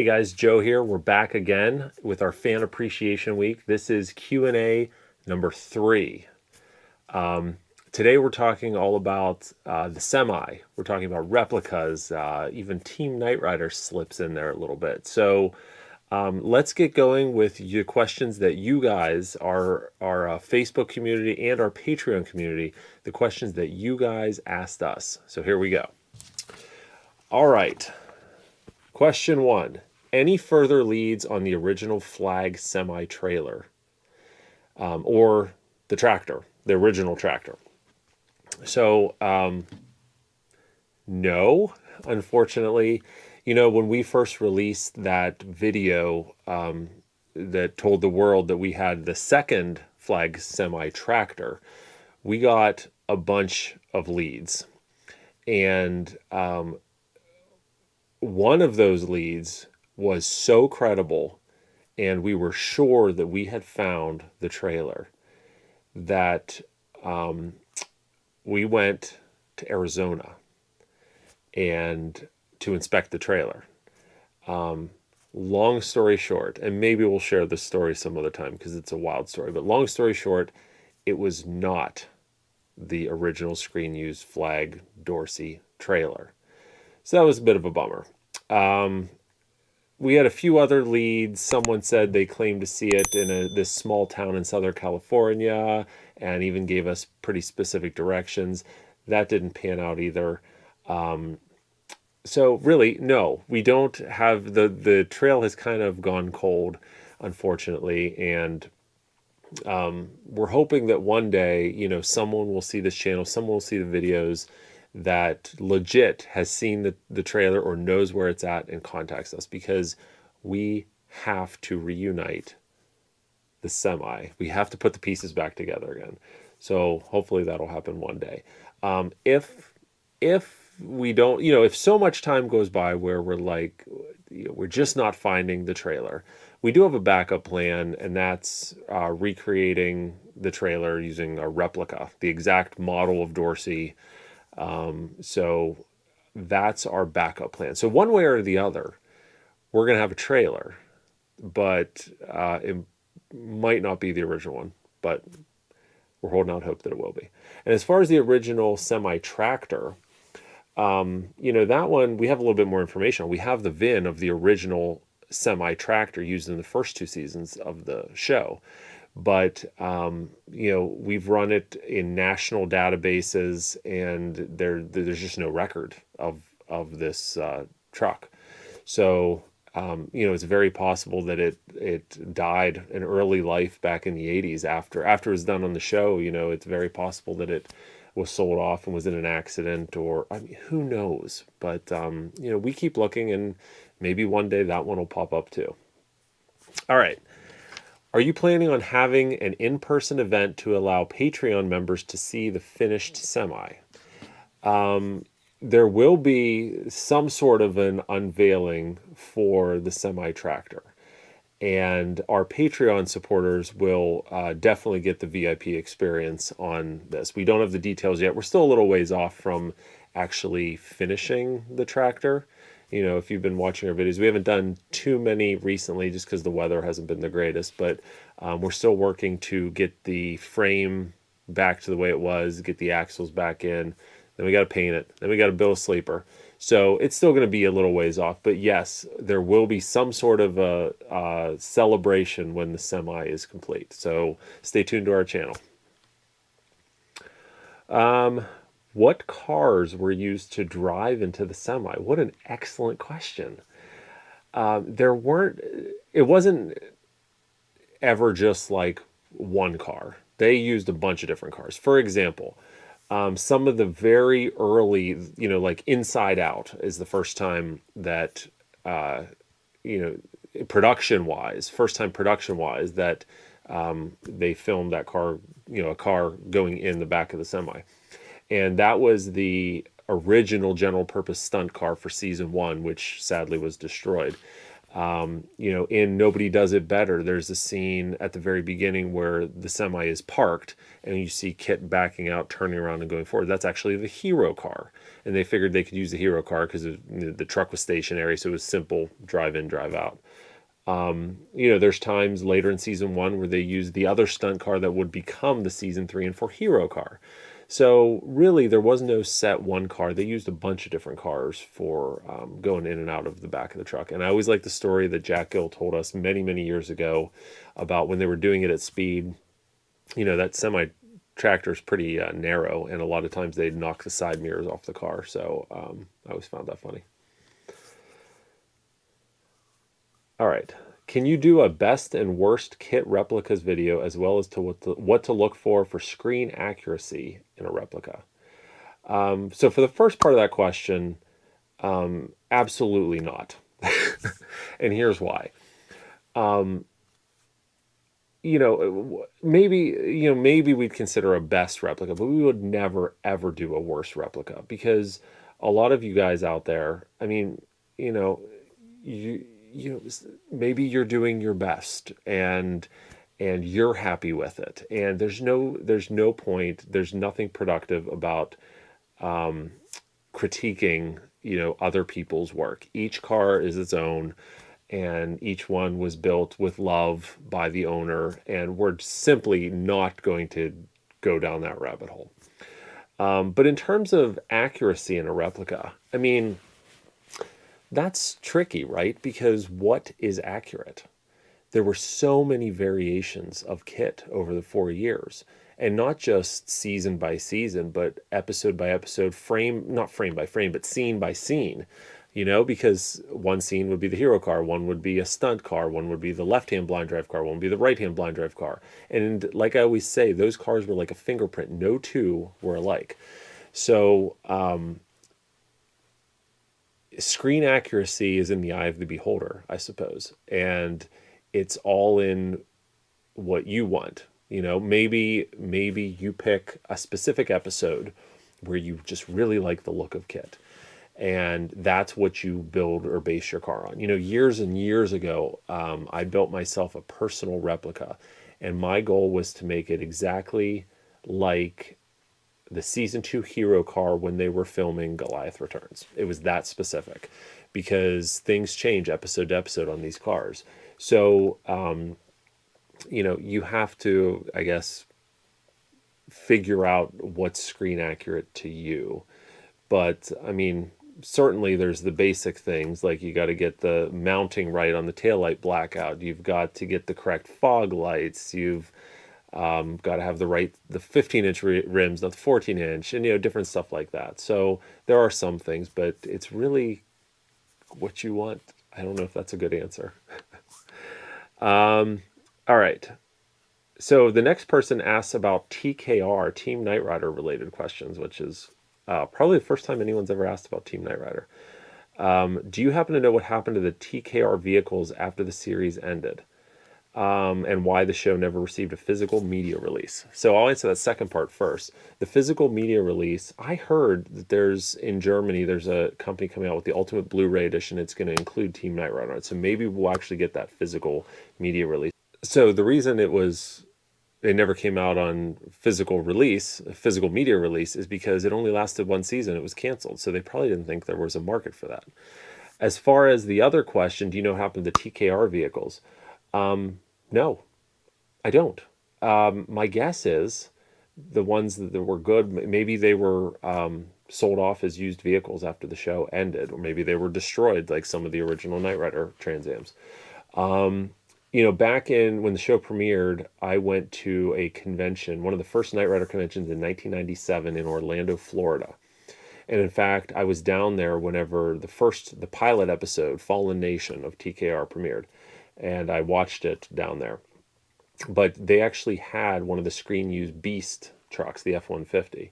Hey guys, Joe here. We're back again with our Fan Appreciation Week. This is Q&A number 3. Today we're talking all about the semi. We're talking about replicas. Even Team Knight Rider slips in there a little bit. So let's get going with your questions that you guys, our Facebook community and our Patreon community, the questions that you guys asked us. So here we go. All right. Question 1. Any further leads on the original flag semi-trailer or the tractor, the original tractor? So, no, unfortunately. You know, when we first released that video that told the world that we had the second flag semi-tractor, we got a bunch of leads. And one of those leads was so credible, and we were sure that we had found the trailer, that we went to Arizona and to inspect the trailer. Long story short, and maybe we'll share this story some other time because it's a wild story, but long story short, it was not the original screen used flag Dorsey trailer. So that was a bit of a bummer. We had a few other leads. Someone said they claimed to see it in this small town in Southern California and even gave us pretty specific directions. That didn't pan out either. So really, no, we don't have the trail has kind of gone cold, unfortunately. And we're hoping that one day, you know, someone will see this channel, someone will see the videos that legit has seen the trailer or knows where it's at and contacts us, because we have to reunite the semi. We have to put the pieces back together again. So hopefully that'll happen one day. If we don't, you know, if so much time goes by where we're like, you know, we're just not finding the trailer, we do have a backup plan, and that's recreating the trailer using a replica, the exact model of Dorsey. So that's our backup plan. So one way or the other, we're going to have a trailer, but it might not be the original one, but we're holding out hope that it will be. And as far as the original semi-tractor, you know, that one, we have a little bit more information on. We have the VIN of the original semi-tractor used in the first 2 seasons of the show. But, you know, we've run it in national databases, and there's just no record of this truck. So, you know, it's very possible that it died an early life back in the 80s after it was done on the show. You know, it's very possible that it was sold off and was in an accident, or, I mean, who knows? But, you know, we keep looking, and maybe one day that one will pop up too. All right. Are you planning on having an in-person event to allow Patreon members to see the finished semi? There will be some sort of an unveiling for the semi-tractor, and our Patreon supporters will definitely get the VIP experience on this. We don't have the details yet. We're still a little ways off from actually finishing the tractor. You know, if you've been watching our videos, we haven't done too many recently just because the weather hasn't been the greatest, but we're still working to get the frame back to the way it was, get the axles back in, then we got to paint it, then we got to build a sleeper. So it's still going to be a little ways off, but yes, there will be some sort of a celebration when the semi is complete. So stay tuned to our channel. What cars were used to drive into the semi? What an excellent question. It wasn't ever just like one car. They used a bunch of different cars. For example, some of the very early, you know, like Inside Out is the first time that, you know, first time production wise that they filmed that car, you know, a car going in the back of the semi. And that was the original general purpose stunt car for season 1, which sadly was destroyed. In Nobody Does It Better, there's a scene at the very beginning where the semi is parked and you see KITT backing out, turning around and going forward. That's actually the hero car. And they figured they could use the hero car because the truck was stationary, so it was simple, drive in, drive out. There's times later in season 1 where they use the other stunt car that would become the season 3 and 4 hero car. So really, there was no set one car. They used a bunch of different cars for going in and out of the back of the truck. And I always like the story that Jack Gill told us many, many years ago about when they were doing it at speed. That semi tractor is pretty narrow, and a lot of times they'd knock the side mirrors off the car. So I always found that funny. All right. Can you do a best and worst KITT replicas video, as well as to what to look for screen accuracy in a replica? So for the first part of that question, absolutely not. And here's why. Maybe we'd consider a best replica, but we would never ever do a worst replica, because a lot of you guys out there, maybe you're doing your best and you're happy with it, and there's no point, there's nothing productive about critiquing other people's work. Each car is its own, and each one was built with love by the owner, and we're simply not going to go down that rabbit hole. But in terms of accuracy in a replica, that's tricky, right? Because what is accurate? There were so many variations of KITT over the 4 years, and not just season by season, but episode by episode, not frame by frame, but scene by scene, because one scene would be the hero car, one would be a stunt car, one would be the left-hand blind drive car, one would be the right-hand blind drive car. And like I always say, those cars were like a fingerprint. No two were alike. So, screen accuracy is in the eye of the beholder, I suppose. And it's all in what you want. Maybe you pick a specific episode where you just really like the look of KITT, and that's what you build or base your car on. Years and years ago, I built myself a personal replica, and my goal was to make it exactly like the season 2 hero car when they were filming Goliath Returns. It was that specific, because things change episode to episode on these cars. So, you have to, I guess, figure out what's screen accurate to you. But, certainly there's the basic things, like you got to get the mounting right on the taillight blackout. You've got to get the correct fog lights. You've got to have the 15-inch rims, not the 14-inch, and different stuff like that. So there are some things, but it's really what you want. I don't know if that's a good answer. All right. So the next person asks about TKR, Team Knight Rider related questions, which is probably the first time anyone's ever asked about Team Knight Rider. Do you happen to know what happened to the TKR vehicles after the series ended? And why the show never received a physical media release? So I'll answer that second part first. The physical media release, I heard that in Germany, there's a company coming out with the Ultimate Blu-ray Edition. It's going to include Team Knight Rider on it. So maybe we'll actually get that physical media release. So the reason it never came out on physical media release, is because it only lasted one season. It was canceled. So they probably didn't think there was a market for that. As far as the other question, do you know what happened to TKR vehicles? No, I don't. My guess is the ones that were good, maybe they were sold off as used vehicles after the show ended, or maybe they were destroyed like some of the original Knight Rider Trans Ams. Back when the show premiered, I went to a convention, one of the first Knight Rider conventions in 1997 in Orlando, Florida. And in fact, I was down there whenever the pilot episode, Fallen Nation of TKR, premiered. And I watched it down there. But they actually had one of the screen-used Beast trucks, the F-150.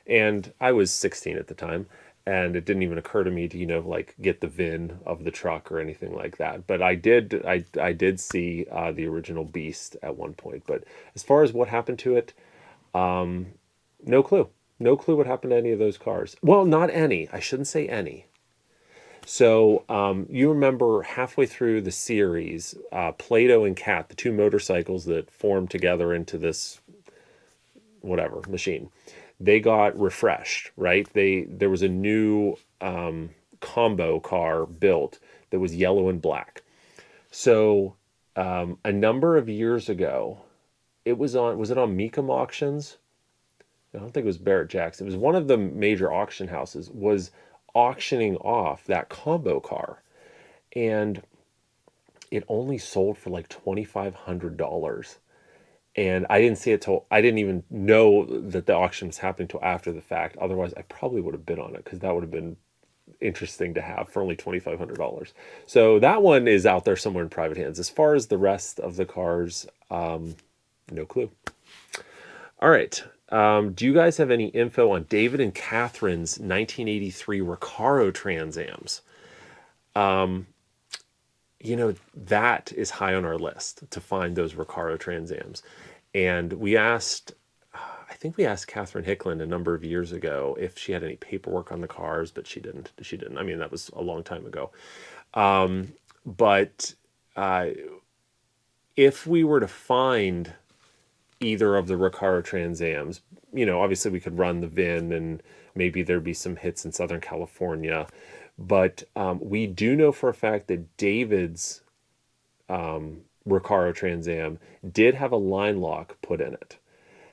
And I was 16 at the time, and it didn't even occur to me to, get the VIN of the truck or anything like that. But I did see the original Beast at one point. But as far as what happened to it, no clue. No clue what happened to any of those cars. Well, not any. I shouldn't say any. So you remember halfway through the series, Plato and Cat, the two motorcycles that formed together into this whatever machine, they got refreshed, right? There was a new combo car built that was yellow and black. So a number of years ago, was it on Mecum auctions? I don't think it was Barrett Jackson. It was one of the major auction houses was auctioning off that combo car, and it only sold for like $2,500. And I didn't see it till I didn't even know that the auction was happening till after the fact. Otherwise, I probably would have bid on it because that would have been interesting to have for only $2,500. So that one is out there somewhere in private hands. As far as the rest of the cars, no clue. All right. Do you guys have any info on David and Catherine's 1983 Recaro Trans Ams? That is high on our list to find those Recaro Trans Ams. And I think we asked Catherine Hickland a number of years ago if she had any paperwork on the cars, but she didn't. I mean, that was a long time ago. But if we were to find either of the Recaro Trans Ams, obviously we could run the VIN and maybe there'd be some hits in Southern California. But we do know for a fact that David's Recaro Trans Am did have a line lock put in it.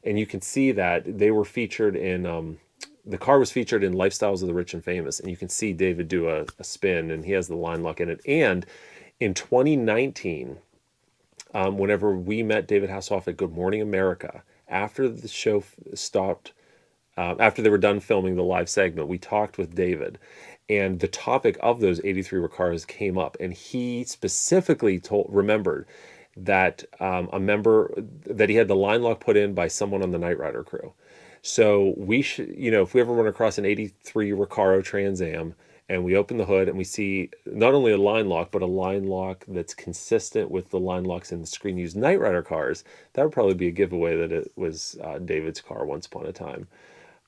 And you can see that they were featured in, the car was featured in Lifestyles of the Rich and Famous. And you can see David do a spin and he has the line lock in it. And in 2019, whenever we met David Hasselhoff at Good Morning America, after the show stopped, after they were done filming the live segment, we talked with David. And the topic of those 83 Recaros came up, and he specifically remembered that that he had the line lock put in by someone on the Knight Rider crew. So we should, if we ever run across an 83 Recaro Trans Am and we open the hood and we see not only a line lock, but a line lock that's consistent with the line locks in the screen used Knight Rider cars, that would probably be a giveaway that it was David's car once upon a time.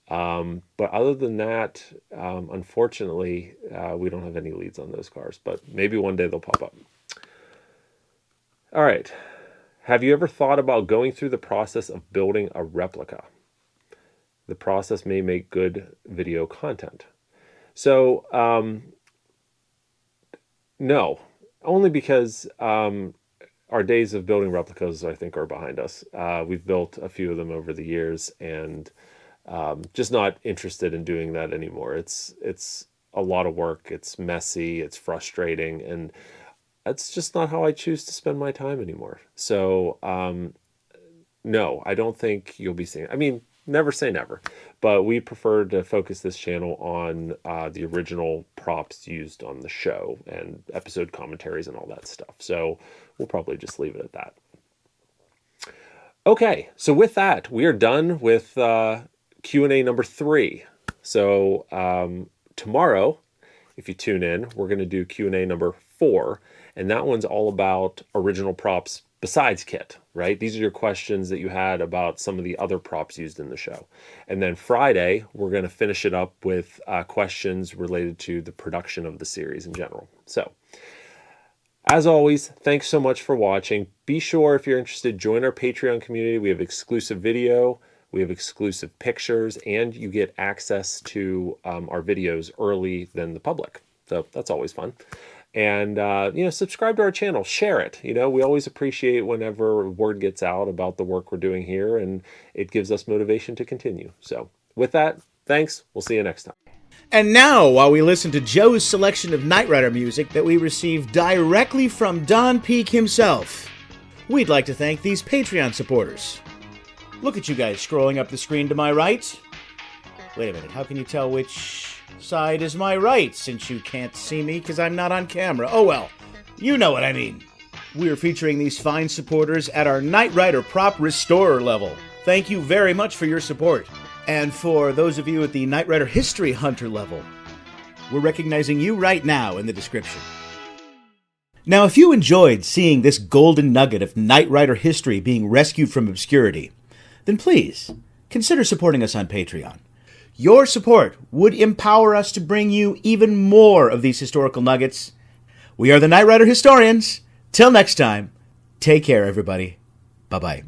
But other than that, unfortunately, we don't have any leads on those cars, but maybe one day they'll pop up. All right. Have you ever thought about going through the process of building a replica? The process may make good video content. So, no, only because, our days of building replicas, I think, are behind us. We've built a few of them over the years and, just not interested in doing that anymore. It's a lot of work. It's messy. It's frustrating. And that's just not how I choose to spend my time anymore. So, no, I don't think you'll be seeing, I mean, never say never, but we prefer to focus this channel on the original props used on the show and episode commentaries and all that stuff. So we'll probably just leave it at that. Okay. So with that, we are done with, Q&A number 3. So tomorrow, if you tune in, we're going to do Q&A number 4, and that one's all about original props besides kit, right? These are your questions that you had about some of the other props used in the show. And then Friday, we're going to finish it up with questions related to the production of the series in general. So as always, thanks so much for watching. Be sure, if you're interested, join our Patreon community. We have exclusive video. We have exclusive pictures, and you get access to our videos early than the public. So that's always fun. And, subscribe to our channel, share it. We always appreciate whenever word gets out about the work we're doing here, and it gives us motivation to continue. So with that, thanks. We'll see you next time. And now, while we listen to Joe's selection of Knight Rider music that we received directly from Don Peak himself, we'd like to thank these Patreon supporters. Look at you guys scrolling up the screen to my right. Wait a minute, how can you tell which side is my right since you can't see me because I'm not on camera? Oh well, you know what I mean. We're featuring these fine supporters at our Knight Rider Prop Restorer level. Thank you very much for your support. And for those of you at the Knight Rider History Hunter level, we're recognizing you right now in the description. Now, if you enjoyed seeing this golden nugget of Knight Rider history being rescued from obscurity, then please consider supporting us on Patreon. Your support would empower us to bring you even more of these historical nuggets. We are the Knight Rider Historians. Till next time, take care, everybody. Bye-bye.